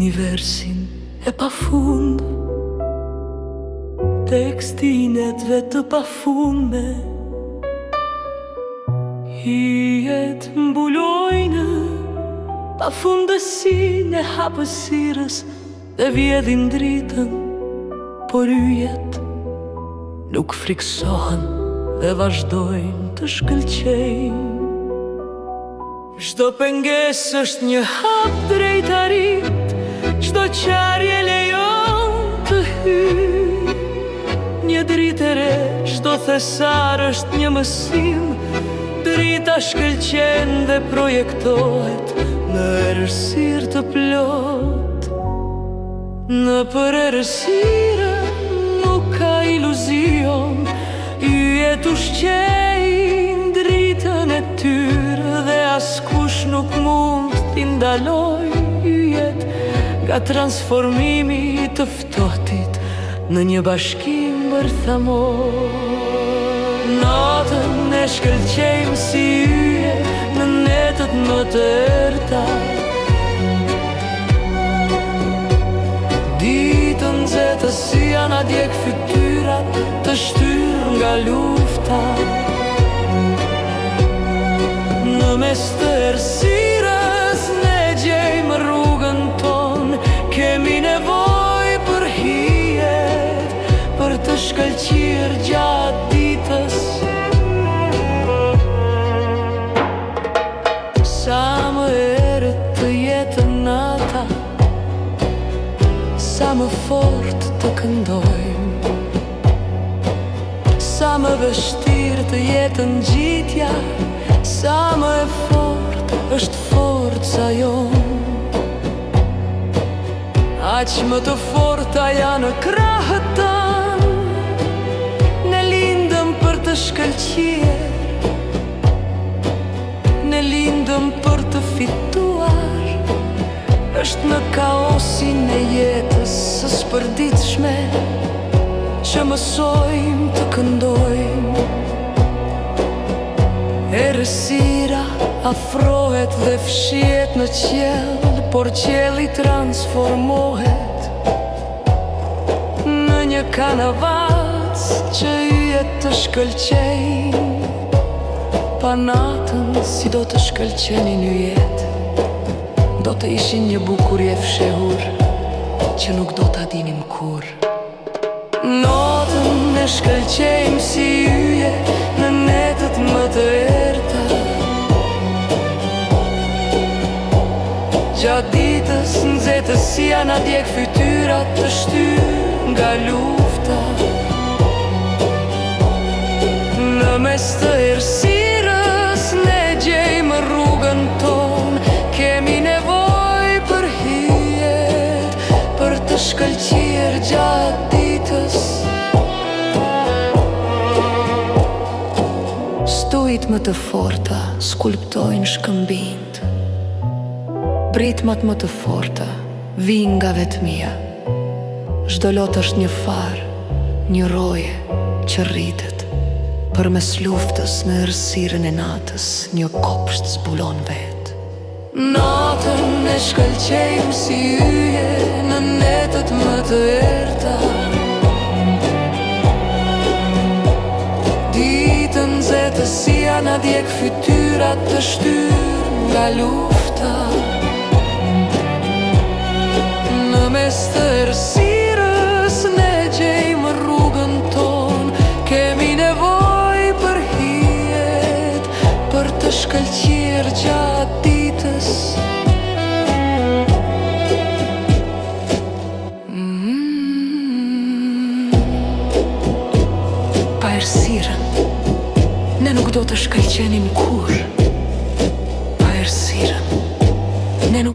Universin e pafund, tekstinetve të pafundme, hijet mbulojnë pafundësinë e hapësirës dhe vjedhin dritën, por yjet nuk friksohen dhe vazhdojnë të shkëlqejnë. Çdo pengesë është një hap drejtarit, çdo qarje lejon të hyj një dritë e re, çdo thesar është një mësim. Drita shkëlqen dhe projektohet në errësirë të plot. Në për errësirë nuk ka iluzion, yjet ushqejnë dritën e tyre dhe askush nuk mund t'i ndaloj yjet nga transformimi I të ftohtit në një bashkim bërthamor. Natën e shkëlqejmë si yje në netët më të errta, ditën nxehtë si janë djeg fytyrat të shtyrë nga lufta. Në mes të errësirës ne gjejmë rrugën ton, kemi nevojë për hijet, për të shkëlqyer gjatë ditës. Sa më erët të jetë nata, sa më fort të këndojmë, sa më vështirë të jetë ngjitja, sa më e fort është forca jonë. Aq më të forta janë krahët tanë, ne lindëm për të shkëlqyer, ne lindëm për të fituar. Është në kaosin e jetës së spërditshme që mësojmë të këndojmë. Errësira afrohet dhe fshihet në qiell, por qielli transformohet në një kanavac që yjet të shkëlqejnë. Pa natën si do të shkëlqenin yjet, do të ishin një bukurie fshehur që nuk do ta dinim kur. Natën e shkëlqejmë si yje në netët më të errta, gjatë ditës nxehtë si janë djeg fytyrat të shtyrë nga lufta. Në mes të errësirës ne gjejmë rrugën ton, kemi nevojë për hijet, për të shkëlqyer gjatë ditës. Stujt më të forta skulptojnë shkëmbind, pritmat më të forta vijnë nga vetmia. Çdo lot është një far, një roje që rritet përmes luftës në errësirën e natës, një kopsht zbulon vetë. Natën e shkëlqejmë si yje në netët më të errta, ditën nxehtë si janë djeg fytyrat të shtyrë nga lufta. Në mes të errësirës ne gjejmë rrugën ton, kemi nevojë për hijet, për të shkëlqyer gjatë ditës. Pa errësirën ne nuk do të shkëlqenim kur. Pa errësirën